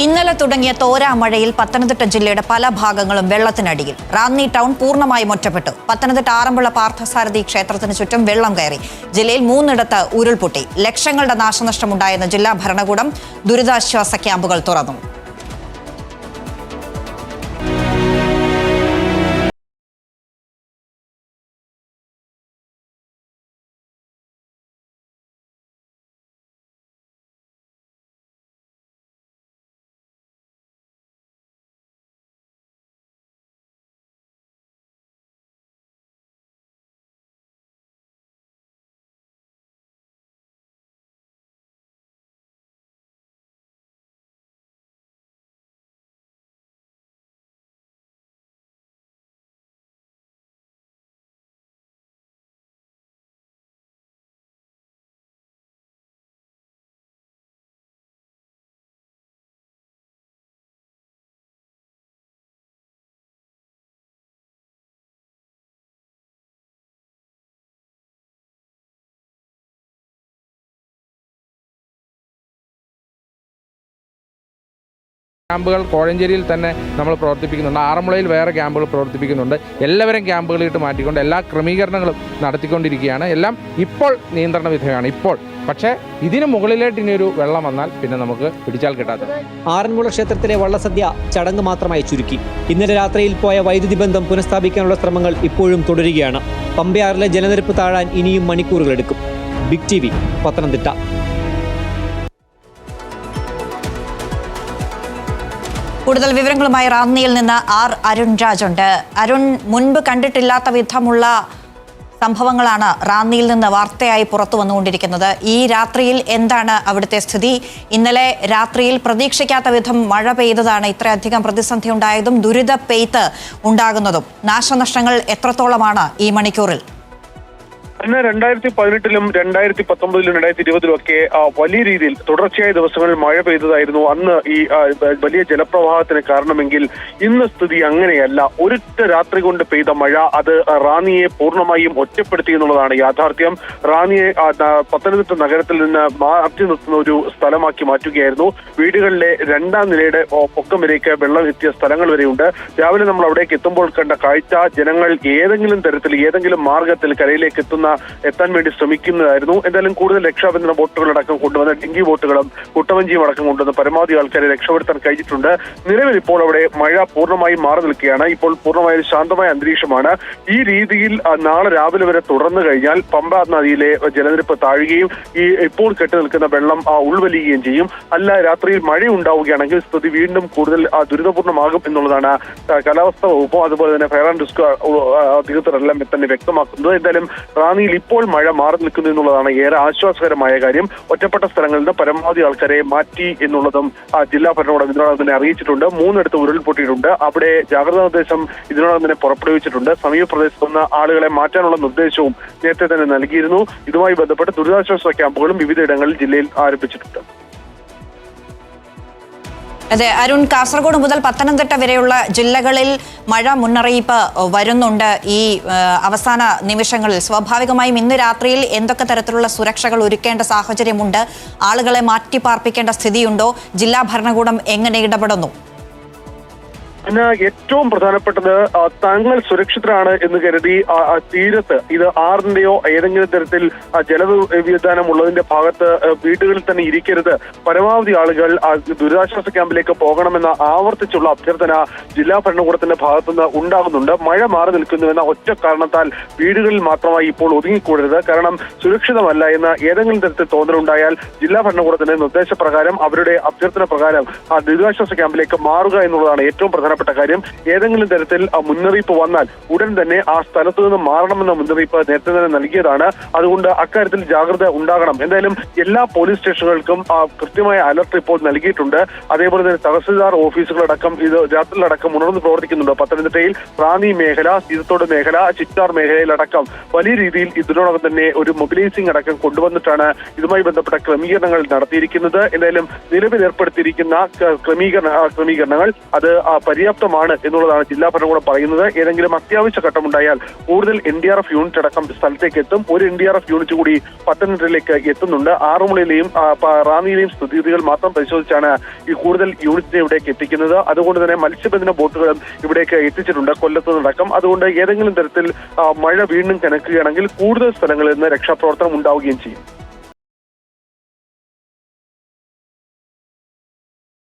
ഇന്നലെ തുടങ്ങിയ തോരാമഴയിൽ പത്തനംതിട്ട ജില്ലയുടെ പല ഭാഗങ്ങളും വെള്ളത്തിനടിയിൽ. റാന്നി ടൗൺ പൂർണ്ണമായും ഒറ്റപ്പെട്ടു. പത്തനംതിട്ട ആറന്മുള പാർത്ഥസാരഥി ക്ഷേത്രത്തിന് ചുറ്റും വെള്ളം കയറി. ജില്ലയിൽ 3 ഇടത്ത് ഉരുൾപൊട്ടി. ലക്ഷങ്ങളുടെ നാശനഷ്ടമുണ്ടായെന്ന് ജില്ലാ ഭരണകൂടം. ദുരിതാശ്വാസ ക്യാമ്പുകൾ തുറന്നു. ക്യാമ്പുകൾ കോഴഞ്ചേരിയിൽ തന്നെ നമ്മൾ പ്രവർത്തിപ്പിക്കുന്നുണ്ട്. ആറന്മുളയിൽ വേറെ ക്യാമ്പുകൾ പ്രവർത്തിപ്പിക്കുന്നുണ്ട്. എല്ലാവരും ക്യാമ്പുകളിട്ട് മാറ്റിക്കൊണ്ട് എല്ലാ ക്രമീകരണങ്ങളും നടത്തിക്കൊണ്ടിരിക്കുകയാണ്. എല്ലാം ഇപ്പോൾ നിയന്ത്രണ വിധേയമാണ്. ഇപ്പോൾ പക്ഷേ ഇതിന് മുകളിലായിട്ട് ഇനിയൊരു വെള്ളം വന്നാൽ പിന്നെ നമുക്ക് പിടിച്ചാൽ കിട്ടാത്തത്. ആറന്മുള ക്ഷേത്രത്തിലെ വള്ളസദ്യ ചടങ്ങ് മാത്രമായി ചുരുക്കി. ഇന്നലെ രാത്രിയിൽ പോയ വൈദ്യുതി ബന്ധം പുനഃസ്ഥാപിക്കാനുള്ള ശ്രമങ്ങൾ ഇപ്പോഴും തുടരുകയാണ്. പമ്പയാറിലെ ജലനിരപ്പ് താഴാൻ ഇനിയും മണിക്കൂറുകളെടുക്കും. Big TV, Pathanamthitta. കൂടുതൽ വിവരങ്ങളുമായി റാന്നിയിൽ നിന്ന് അരുൺ രാജ് ഉണ്ട്. അരുൺ, മുൻപ് കണ്ടിട്ടില്ലാത്ത വിധമുള്ള സംഭവങ്ങളാണ് റാന്നിയിൽ നിന്ന് വാർത്തയായി പുറത്തു വന്നുകൊണ്ടിരിക്കുന്നത്. ഈ രാത്രിയിൽ എന്താണ് അവിടുത്തെ സ്ഥിതി? ഇന്നലെ രാത്രിയിൽ പ്രതീക്ഷിക്കാത്ത വിധം മഴ പെയ്തതാണ് ഇത്രയധികം പ്രതിസന്ധി ഉണ്ടായതും ദുരിത പെയ്ത്ത് ഉണ്ടാകുന്നതും. നാശനഷ്ടങ്ങൾ എത്രത്തോളമാണ് ഈ മണിക്കൂറിൽ? അന്ന് 2018-ലും 2019-ലും 2020-ലും ഒക്കെ വലിയ രീതിയിൽ തുടർച്ചയായ ദിവസങ്ങളിൽ മഴ പെയ്തതായിരുന്നു അന്ന് ഈ വലിയ ജലപ്രവാഹത്തിന് കാരണമെങ്കിൽ ഇന്ന് സ്ഥിതി അങ്ങനെയല്ല. ഒരൊറ്റ രാത്രി കൊണ്ട് പെയ്ത മഴ അത് റാന്നിയെ പൂർണ്ണമായും ഒറ്റപ്പെടുത്തി എന്നുള്ളതാണ് യാഥാർത്ഥ്യം. റാന്നിയെ പത്തനംതിട്ട നഗരത്തിൽ നിന്ന് മാറ്റി നിർത്തുന്ന ഒരു സ്ഥലമാക്കി മാറ്റുകയായിരുന്നു. വീടുകളിലെ 2ാം നിലയുടെ പൊക്കം വരേക്ക് വെള്ളം എത്തിയ സ്ഥലങ്ങൾ വരെയുണ്ട്. രാവിലെ നമ്മൾ അവിടേക്ക് എത്തുമ്പോൾ കണ്ട കാഴ്ച, ജനങ്ങൾ ഏതെങ്കിലും തരത്തിൽ ഏതെങ്കിലും മാർഗത്തിൽ കരയിലേക്ക് എത്താൻ വേണ്ടി ശ്രമിക്കുന്നതായിരുന്നു. എന്തായാലും കൂടുതൽ രക്ഷാബന്ധന ബോട്ടുകളടക്കം കൊണ്ടുവന്ന് ഡിങ്കി ബോട്ടുകളും കുട്ടവഞ്ചിയും അടക്കം കൊണ്ടുവന്ന് പരമാവധി ആൾക്കാരെ രക്ഷപ്പെടുത്താൻ കഴിഞ്ഞിട്ടുണ്ട്. നിലവിൽ ഇപ്പോൾ അവിടെ മഴ പൂർണ്ണമായും മാറി നിൽക്കുകയാണ്. ഇപ്പോൾ പൂർണ്ണമായും ശാന്തമായ അന്തരീക്ഷമാണ്. ഈ രീതിയിൽ നാളെ രാവിലെ വരെ തുടർന്നു കഴിഞ്ഞാൽ പമ്പ നദിയിലെ ജലനിരപ്പ് താഴുകയും ഈ ഇപ്പോൾ കെട്ടി നിൽക്കുന്ന വെള്ളം ഉൾവലിയുകയും ചെയ്യും. അല്ല, രാത്രിയിൽ മഴ ഉണ്ടാവുകയാണെങ്കിൽ സ്ഥിതി വീണ്ടും കൂടുതൽ ദുരിതപൂർണ്ണമാകും എന്നുള്ളതാണ് കാലാവസ്ഥാ വകുപ്പും അതുപോലെ തന്നെ ഫയർ ആൻഡ് റെസ്ക്യൂ അധികൃതരെല്ലാം തന്നെ വ്യക്തമാക്കുന്നത്. എന്തായാലും റാന്നിയിൽ ഇപ്പോൾ മഴ മാറി നിൽക്കുന്നു എന്നുള്ളതാണ് ഏറെ ആശ്വാസകരമായ കാര്യം. ഒറ്റപ്പെട്ട സ്ഥലങ്ങളിൽ നിന്ന് പരമാവധി ആൾക്കാരെ മാറ്റി എന്നുള്ളതും ജില്ലാ ഭരണകൂടം ഇതിനോടകം തന്നെ അറിയിച്ചിട്ടുണ്ട്. 3 ഇടത്ത് ഉരുൾപൊട്ടിയിട്ടുണ്ട്. അവിടെ ജാഗ്രതാ നിർദ്ദേശം ഇതിനോടകം തന്നെ പുറപ്പെടുവിച്ചിട്ടുണ്ട്. സമീപ പ്രദേശത്ത് നിന്ന് ആളുകളെ മാറ്റാനുള്ള നിർദ്ദേശവും നേരത്തെ തന്നെ നൽകിയിരുന്നു. ഇതുമായി ബന്ധപ്പെട്ട് ദുരിതാശ്വാസ ക്യാമ്പുകളും വിവിധയിടങ്ങളിൽ ജില്ലയിൽ ആരംഭിച്ചിട്ടുണ്ട്. അതെ അരുൺ, കാസർഗോഡ് മുതൽ പത്തനംതിട്ട വരെയുള്ള ജില്ലകളിൽ മഴ മുന്നറിയിപ്പ് വരുന്നുണ്ട്. ഈ അവസാന നിമിഷങ്ങളിൽ സ്വാഭാവികമായും ഇന്ന് രാത്രിയിൽ എന്തൊക്കെ തരത്തിലുള്ള സുരക്ഷകൾ ഒരുക്കേണ്ട സാഹചര്യമുണ്ട്? ആളുകളെ മാറ്റിപ്പാർപ്പിക്കേണ്ട സ്ഥിതിയുണ്ടോ? ജില്ലാ ഭരണകൂടം എങ്ങനെ ഇടപെടുന്നു? പിന്നെ ഏറ്റവും പ്രധാനപ്പെട്ടത് താങ്കൾ സുരക്ഷിതരാണ് എന്ന് കരുതി തീരത്ത് ഇത് ആറിന്റെയോ ഏതെങ്കിലും തരത്തിൽ ജലവിധാനം ഉള്ളതിന്റെ ഭാഗത്ത് വീടുകളിൽ തന്നെ ഇരിക്കരുത്. പരമാവധി ആളുകൾ ദുരിതാശ്വാസ ക്യാമ്പിലേക്ക് പോകണമെന്ന ആവർത്തിച്ചുള്ള അഭ്യർത്ഥന ജില്ലാ ഭരണകൂടത്തിന്റെ ഭാഗത്തുനിന്ന് ഉണ്ടാകുന്നുണ്ട്. മഴ മാറി നിൽക്കുന്നുവെന്ന ഒറ്റ കാരണത്താൽ വീടുകളിൽ മാത്രമായി ഇപ്പോൾ ഒതുങ്ങിക്കൂടരുത്. കാരണം സുരക്ഷിതമല്ല എന്ന ഏതെങ്കിലും തരത്തിൽ തോന്നലുണ്ടായാൽ ജില്ലാ ഭരണകൂടത്തിന്റെ നിർദ്ദേശപ്രകാരം അവരുടെ അഭ്യർത്ഥന പ്രകാരം ദുരിതാശ്വാസ ക്യാമ്പിലേക്ക് മാറുക എന്നുള്ളതാണ് ഏറ്റവും പ്രധാനപ്പെട്ട കാര്യം. ഏതെങ്കിലും തരത്തിൽ മുന്നറിയിപ്പ് വന്നാൽ ഉടൻ തന്നെ ആ സ്ഥലത്തു നിന്ന് മാറണമെന്ന മുന്നറിയിപ്പ് നേരത്തെ തന്നെ നൽകിയതാണ്. അതുകൊണ്ട് അക്കാര്യത്തിൽ ജാഗ്രത ഉണ്ടാകണം. എന്തായാലും എല്ലാ പോലീസ് സ്റ്റേഷനുകൾക്കും കൃത്യമായ അലർട്ട് ഇപ്പോൾ നൽകിയിട്ടുണ്ട്. അതേപോലെ തന്നെ തഹസിൽദാർ ഓഫീസുകളടക്കം ഇത് രാത്രിയിലടക്കം ഉണർന്ന് പ്രവർത്തിക്കുന്നുണ്ട്. പത്തനംതിട്ടയിൽ റാന്നി മേഖല, സീതത്തോട് മേഖല, ചിറ്റാർ മേഖലയിലടക്കം വലിയ രീതിയിൽ ഇതിനോടകം തന്നെ ഒരു മൊബിലൈസിംഗ് അടക്കം കൊണ്ടുവന്നിട്ടാണ് ഇതുമായി ബന്ധപ്പെട്ട ക്രമീകരണങ്ങൾ നടത്തിയിരിക്കുന്നത്. എന്തായാലും നിലവിൽ ഏർപ്പെടുത്തിയിരിക്കുന്ന ക്രമീകരണങ്ങൾ അത് പര്യാപ്തമാണ് എന്നുള്ളതാണ് ജില്ലാ ഭരണകൂടം പറയുന്നത്. ഏതെങ്കിലും അത്യാവശ്യ ഘട്ടമുണ്ടായാൽ കൂടുതൽ NDRF യൂണിറ്റ് അടക്കം സ്ഥലത്തേക്ക് എത്തും. ഒരു NDRF യൂണിറ്റ് കൂടി പത്തനംതിട്ടയിലേക്ക് എത്തുന്നുണ്ട്. ആറന്മുളയിലെയും റാന്നിയിലെയും സ്ഥിതിഗതികൾ മാത്രം പരിശോധിച്ചാണ് ഈ കൂടുതൽ യൂണിറ്റിനെ ഇവിടേക്ക് എത്തിക്കുന്നത്. അതുകൊണ്ട് തന്നെ മത്സ്യബന്ധന ബോട്ടുകളും ഇവിടേക്ക് എത്തിച്ചിട്ടുണ്ട്, കൊല്ലത്ത് നിന്നടക്കം. അതുകൊണ്ട് ഏതെങ്കിലും തരത്തിൽ മഴ വീണ്ടും കനക്കുകയാണെങ്കിൽ കൂടുതൽ സ്ഥലങ്ങളിൽ നിന്ന് രക്ഷാപ്രവർത്തനം ഉണ്ടാവുകയും ചെയ്യും.